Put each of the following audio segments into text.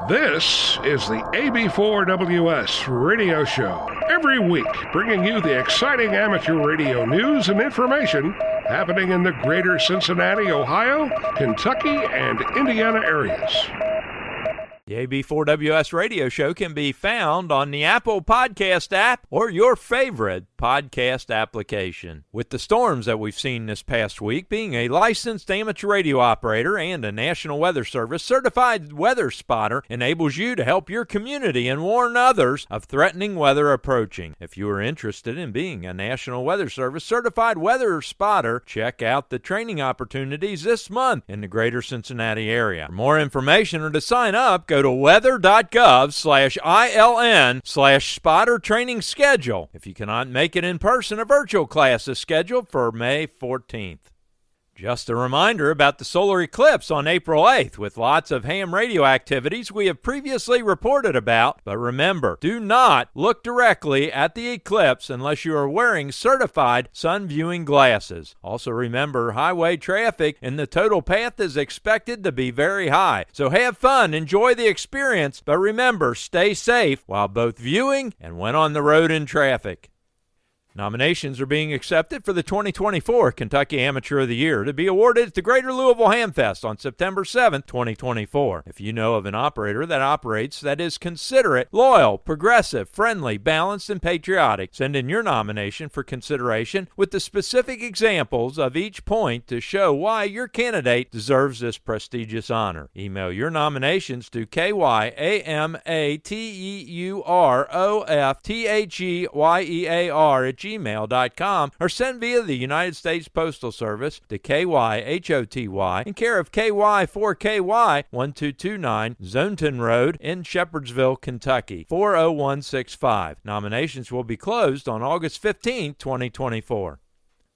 This is the AB4WS radio show. Every week, bringing you the exciting amateur radio news and information happening in the greater Cincinnati, Ohio, Kentucky, and Indiana areas. The AB4WS radio show can be found on the Apple Podcast app or your favorite podcast application. With the storms that we've seen this past week, being a licensed amateur radio operator and a National Weather Service certified weather spotter enables you to help your community and warn others of threatening weather approaching. If you are interested in being a National Weather Service certified weather spotter, check out the training opportunities this month in the greater Cincinnati area. For more information or to sign up, go to weather.gov/ILN/spotter training schedule. If you cannot make it in person, a virtual class is scheduled for May 14th. Just a reminder about the solar eclipse on April 8th, with lots of ham radio activities we have previously reported about. But remember, do not look directly at the eclipse unless you are wearing certified sun viewing glasses. Also remember, highway traffic in the total path is expected to be very high. So have fun, enjoy the experience, but remember, stay safe while both viewing and when on the road in traffic. Nominations are being accepted for the 2024 Kentucky Amateur of the Year to be awarded at the Greater Louisville Hamfests on September 7, 2024. If you know of an operator that operates that is considerate, loyal, progressive, friendly, balanced, and patriotic, send in your nomination for consideration with the specific examples of each point to show why your candidate deserves this prestigious honor. Email your nominations to kyamateuroftheyear@gmail.com or send via the United States Postal Service to KYHOTY in care of KY4KY 1229 Zonton Road in Shepherdsville, Kentucky 40165. Nominations will be closed on August 15, 2024.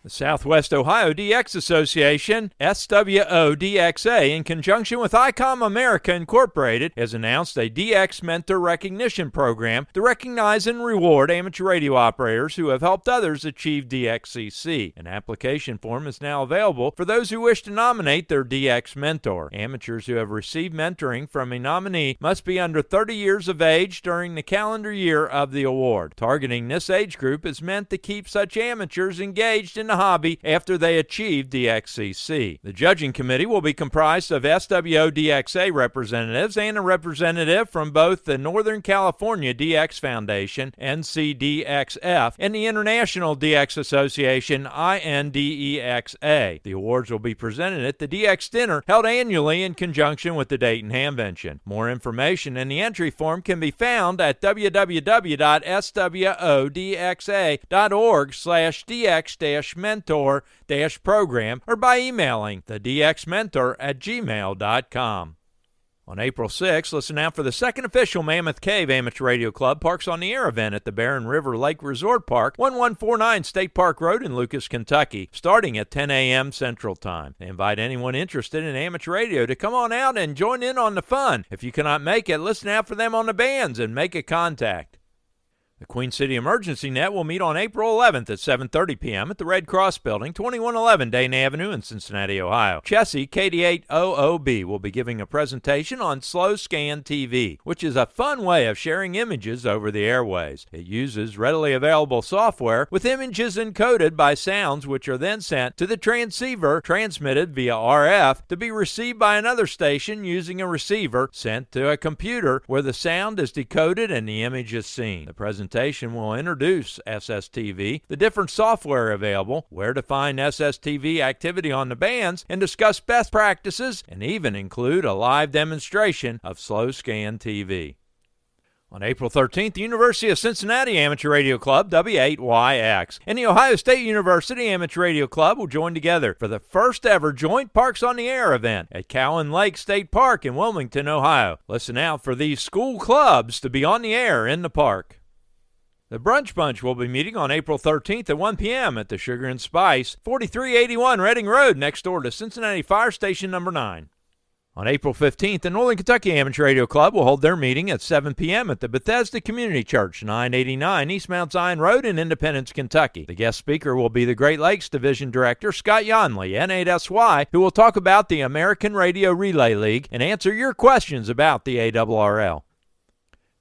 The Southwest Ohio DX Association, SWODXA, in conjunction with ICOM America Incorporated, has announced a DX Mentor Recognition Program to recognize and reward amateur radio operators who have helped others achieve DXCC. An application form is now available for those who wish to nominate their DX mentor. Amateurs who have received mentoring from a nominee must be under 30 years of age during the calendar year of the award. Targeting this age group is meant to keep such amateurs engaged in the hobby after they achieve DXCC. The judging committee will be comprised of SWODXA representatives and a representative from both the Northern California DX Foundation, NCDXF, and the International DX Association, INDEXA. The awards will be presented at the DX Dinner held annually in conjunction with the Dayton Hamvention. More information and the entry form can be found at www.swodxa.org/DX-mentor-program or by emailing thedxmentor@gmail.com. On April 6, listen out for the second official Mammoth Cave Amateur Radio Club Parks on the Air event at the Barren River Lake Resort Park, 1149 State Park Road in Lucas, Kentucky, starting at 10 a.m. Central Time. They invite anyone interested in amateur radio to come on out and join in on the fun. If you cannot make it, listen out for them on the bands and make a contact. The Queen City Emergency Net will meet on April 11th at 7:30 p.m. at the Red Cross Building, 2111 Dane Avenue in Cincinnati, Ohio. Chessie, KD8OOB, will be giving a presentation on Slow Scan TV, which is a fun way of sharing images over the airways. It uses readily available software with images encoded by sounds which are then sent to the transceiver transmitted via RF to be received by another station using a receiver sent to a computer where the sound is decoded and the image is seen. The presentation will introduce SSTV, the different software available, where to find SSTV activity on the bands, and discuss best practices, and even include a live demonstration of Slow Scan TV. On April 13th, the University of Cincinnati Amateur Radio Club, W8YX, and the Ohio State University Amateur Radio Club will join together for the first ever joint Parks on the Air event at Cowan Lake State Park in Wilmington, Ohio. Listen out for these school clubs to be on the air in the park. The Brunch Bunch will be meeting on April 13th at 1 p.m. at the Sugar and Spice, 4381 Reading Road, next door to Cincinnati Fire Station No. 9. On April 15th, the Northern Kentucky Amateur Radio Club will hold their meeting at 7 p.m. at the Bethesda Community Church, 989 East Mount Zion Road in Independence, Kentucky. The guest speaker will be the Great Lakes Division Director, Scott Yonley, N8SY, who will talk about the American Radio Relay League and answer your questions about the ARRL.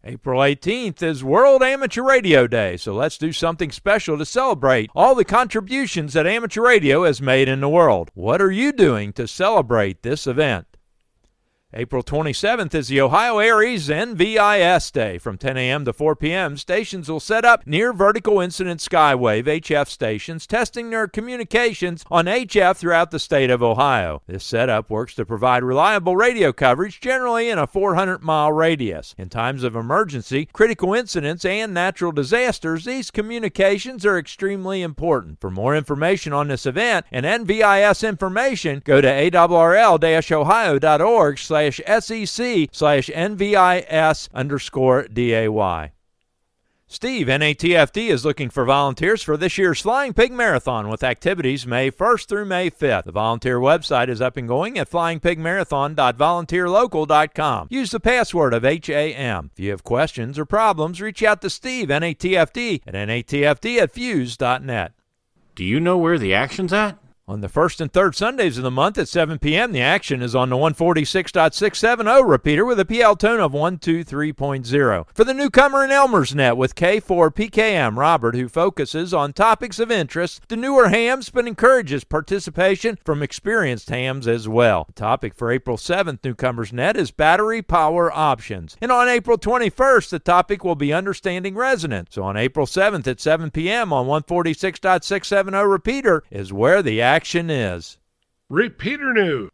April 18th is World Amateur Radio Day, so let's do something special to celebrate all the contributions that amateur radio has made in the world. What are you doing to celebrate this event? April 27th is the Ohio Aries NVIS Day. From 10 a.m. to 4 p.m., stations will set up near vertical incident skywave HF stations, testing their communications on HF throughout the state of Ohio. This setup works to provide reliable radio coverage, generally in a 400-mile radius. In times of emergency, critical incidents, and natural disasters, these communications are extremely important. For more information on this event and NVIS information, go to ARRL-ohio.org/SEC/NVIS_DAY. Steve, NATFD, is looking for volunteers for this year's Flying Pig Marathon with activities May 1st through May 5th. The volunteer website is up and going at flyingpigmarathon.volunteerlocal.com. Use the password of HAM. If you have questions or problems, reach out to Steve, NATFD, at natfd@fuse.net. Do you know where the action's at? On the first and third Sundays of the month at 7 p.m., the action is on the 146.670 repeater with a PL tone of 123.0. For the Newcomer and Elmers Net with K4PKM Robert, who focuses on topics of interest to newer hams but encourages participation from experienced hams as well. The topic for April 7th Newcomers Net is battery power options. And on April 21st, the topic will be understanding resonance. So on April 7th at 7 p.m. on 146.670 repeater is where the action is. Repeater news.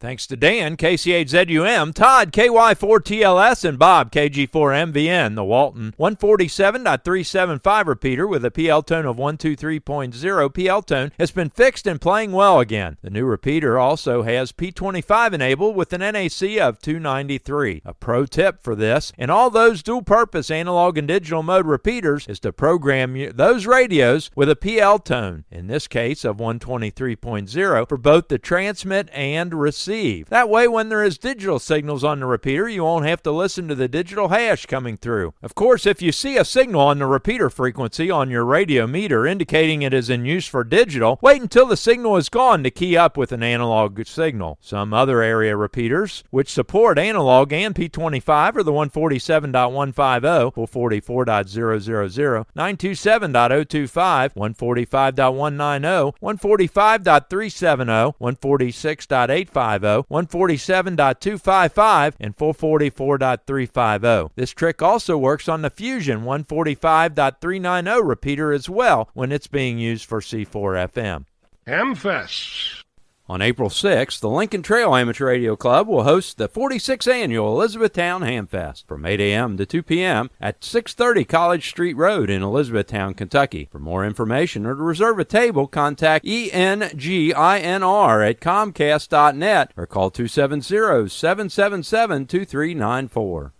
Thanks to Dan, KC8ZUM, Todd, KY4TLS, and Bob, KG4MVN, the Walton 147.375 repeater with a PL tone of 123.0 PL tone has been fixed and playing well again. The new repeater also has P25 enabled with an NAC of 293. A pro tip for this and all those dual-purpose analog and digital mode repeaters is to program those radios with a PL tone, in this case of 123.0, for both the transmit and receive. That way, when there is digital signals on the repeater, you won't have to listen to the digital hash coming through. Of course, if you see a signal on the repeater frequency on your radio meter indicating it is in use for digital, wait until the signal is gone to key up with an analog signal. Some other area repeaters, which support analog and P25, are the 147.150, 444.000, 927.025, 145.190, 145.370, 146.850, 147.255, and 444.350. This trick also works on the Fusion 145.390 repeater as well when it's being used for C4 FM. Hamfests. On April 6th, the Lincoln Trail Amateur Radio Club will host the 46th Annual Elizabethtown Hamfest from 8 a.m. to 2 p.m. at 630 College Street Road in Elizabethtown, Kentucky. For more information or to reserve a table, contact ENGINR at Comcast.net or call 270-777-2394.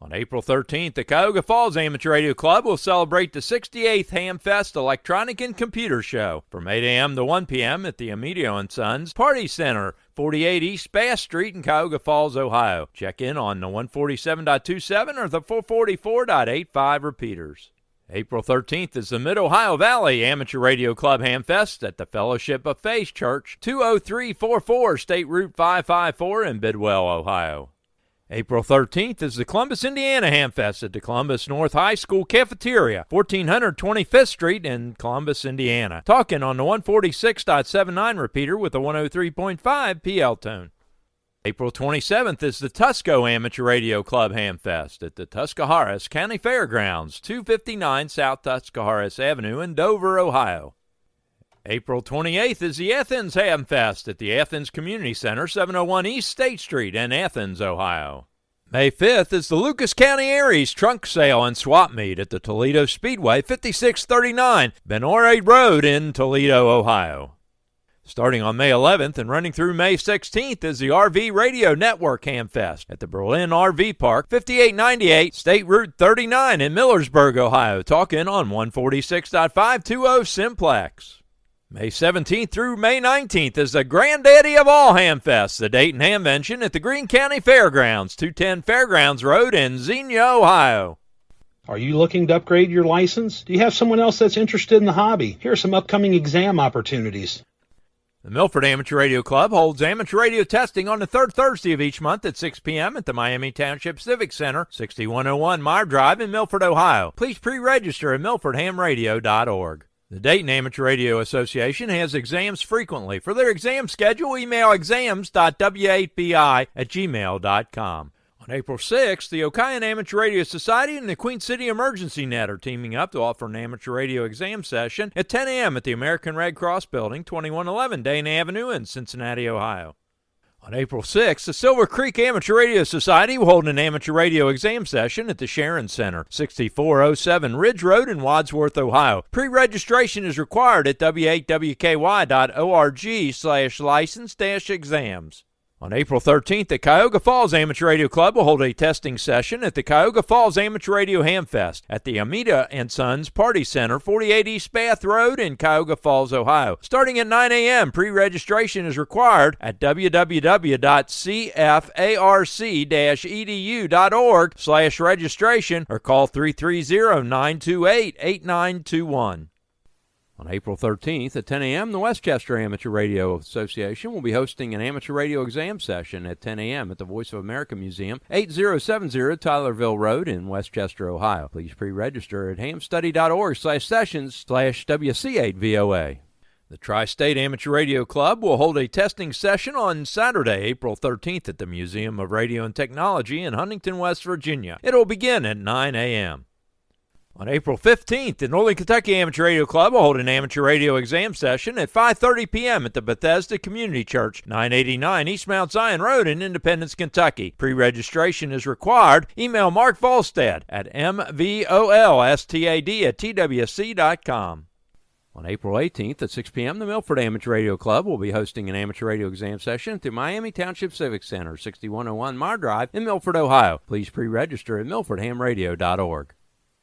On April 13th, the Cuyahoga Falls Amateur Radio Club will celebrate the 68th Hamfest Electronic and Computer Show from 8 a.m. to 1 p.m. at the Emilio & Sons Party Center, 48 East Bass Street in Cuyahoga Falls, Ohio. Check in on the 147.27 or the 444.85 repeaters. April 13th is the Mid-Ohio Valley Amateur Radio Club Hamfest at the Fellowship of Faith Church, 20344 State Route 554 in Bidwell, Ohio. April 13th is the Columbus, Indiana Hamfest at the Columbus North High School Cafeteria, 1425th Street in Columbus, Indiana. Talking on the 146.79 repeater with a 103.5 PL tone. April 27th is the Tusco Amateur Radio Club Hamfest at the Tuscarawas County Fairgrounds, 259 South Tuscarawas Avenue in Dover, Ohio. April 28th is the Athens Hamfest at the Athens Community Center, 701 East State Street in Athens, Ohio. May 5th is the Lucas County Aries Trunk Sale and Swap Meet at the Toledo Speedway, 5639 Benore Road in Toledo, Ohio. Starting on May 11th and running through May 16th is the RV Radio Network Hamfest at the Berlin RV Park, 5898 State Route 39 in Millersburg, Ohio. Talking on 146.520 Simplex. May 17th through May 19th is the granddaddy of all Hamfests, the Dayton Hamvention at the Greene County Fairgrounds, 210 Fairgrounds Road in Xenia, Ohio. Are you looking to upgrade your license? Do you have someone else that's interested in the hobby? Here are some upcoming exam opportunities. The Milford Amateur Radio Club holds amateur radio testing on the third Thursday of each month at 6 p.m. at the Miami Township Civic Center, 6101 Meyer Drive in Milford, Ohio. Please pre-register at milfordhamradio.org. The Dayton Amateur Radio Association has exams frequently. For their exam schedule, email exams.w8bi@gmail.com. On April 6th, the Okian Amateur Radio Society and the Queen City Emergency Net are teaming up to offer an amateur radio exam session at 10 a.m. at the American Red Cross Building, 2111 Dane Avenue in Cincinnati, Ohio. On April 6th, the Silver Creek Amateur Radio Society will hold an amateur radio exam session at the Sharon Center, 6407 Ridge Road in Wadsworth, Ohio. Pre-registration is required at w8wky.org/license-exams. On April 13th, the Cuyahoga Falls Amateur Radio Club will hold a testing session at the Cuyahoga Falls Amateur Radio Hamfest at the Amita & Sons Party Center, 48 East Bath Road in Cuyahoga Falls, Ohio. Starting at 9 a.m., pre-registration is required at www.cfarc-edu.org/registration or call 330-928-8921. On April 13th at 10 a.m., the Westchester Amateur Radio Association will be hosting an amateur radio exam session at 10 a.m. at the Voice of America Museum, 8070 Tylerville Road in Westchester, Ohio. Please pre-register at hamstudy.org/sessions/WC8VOA. The Tri-State Amateur Radio Club will hold a testing session on Saturday, April 13th at the Museum of Radio and Technology in Huntington, West Virginia. It will begin at 9 a.m. On April 15th, the Northern Kentucky Amateur Radio Club will hold an amateur radio exam session at 5:30 p.m. at the Bethesda Community Church, 989 East Mount Zion Road in Independence, Kentucky. Pre-registration is required. Email Mark Volstad at mvolstad@twc.com. On April 18th at 6 p.m., the Milford Amateur Radio Club will be hosting an amateur radio exam session at the Miami Township Civic Center, 6101 Meyer Drive in Milford, Ohio. Please pre-register at milfordhamradio.org.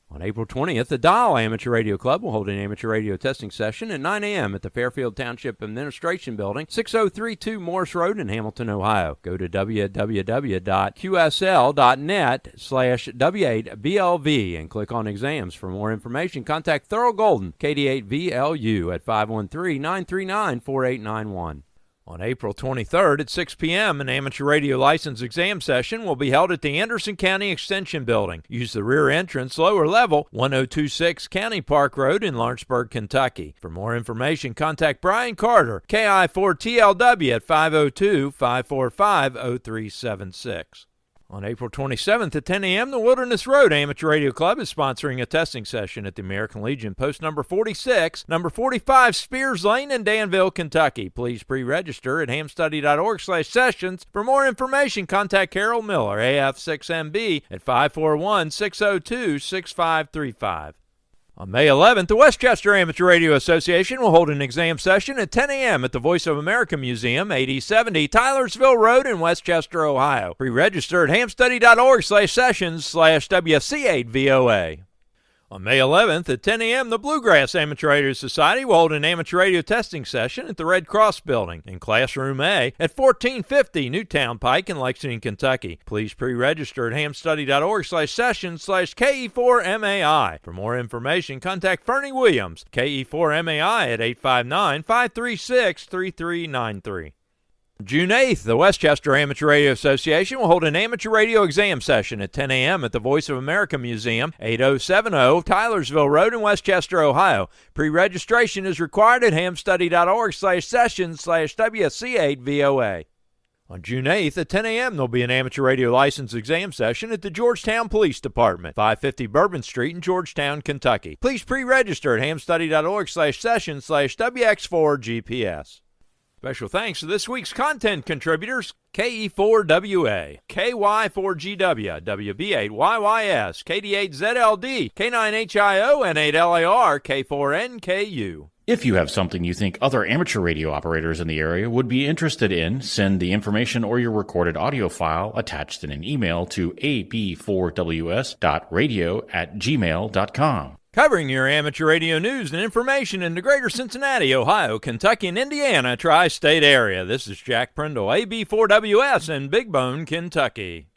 On April 20th, the Dial Amateur Radio Club will hold an amateur radio testing session at 9 a.m. at the Fairfield Township Administration Building, 6032 Morris Road in Hamilton, Ohio. Go to www.qsl.net/W8BLV and click on exams. For more information, contact Thurl Golden, KD8VLU at 513-939-4891. On April 23rd at 6 p.m., an amateur radio license exam session will be held at the Anderson County Extension Building. Use the rear entrance, lower level, 1026 County Park Road in Lawrenceburg, Kentucky. For more information, contact Brian Carter, KI4TLW at 502-545-0376. On April 27th at 10 a.m., the Wilderness Road Amateur Radio Club is sponsoring a testing session at the American Legion, post number 46, number 45 Spears Lane in Danville, Kentucky. Please pre-register at hamstudy.org/sessions. For more information, contact Carol Miller, AF6MB, at 541-602-6535. On May 11th, the Westchester Amateur Radio Association will hold an exam session at 10 a.m. at the Voice of America Museum, 8070 Tylersville Road in Westchester, Ohio. Pre-register at hamstudy.org/sessions/WC8VOA. On May 11th at 10 a.m., the Bluegrass Amateur Radio Society will hold an amateur radio testing session at the Red Cross Building in Classroom A at 1450 Newtown Pike in Lexington, Kentucky. Please pre-register at hamstudy.org/sessions/KE4MAI. For more information, contact Fernie Williams, KE4MAI at 859-536-3393. June 8th, the Westchester Amateur Radio Association will hold an amateur radio exam session at 10 a.m. at the Voice of America Museum, 8070 Tylersville Road in Westchester, Ohio. Pre-registration is required at hamstudy.org/sessions/WC8VOA. On June 8th at 10 a.m., there'll be an amateur radio license exam session at the Georgetown Police Department, 550 Bourbon Street in Georgetown, Kentucky. Please pre-register at hamstudy.org/sessions/WX4GPS. Special thanks to this week's content contributors: KE4WA, KY4GW, WB8YYS, KD8ZLD, K9HIO, N8LAR, K4NKU. If you have something you think other amateur radio operators in the area would be interested in, send the information or your recorded audio file attached in an email to ab4ws.radio@gmail.com. Covering your amateur radio news and information in the greater Cincinnati, Ohio, Kentucky, and Indiana tri-state area. This is Jack Prindle, AB4WS in Big Bone, Kentucky.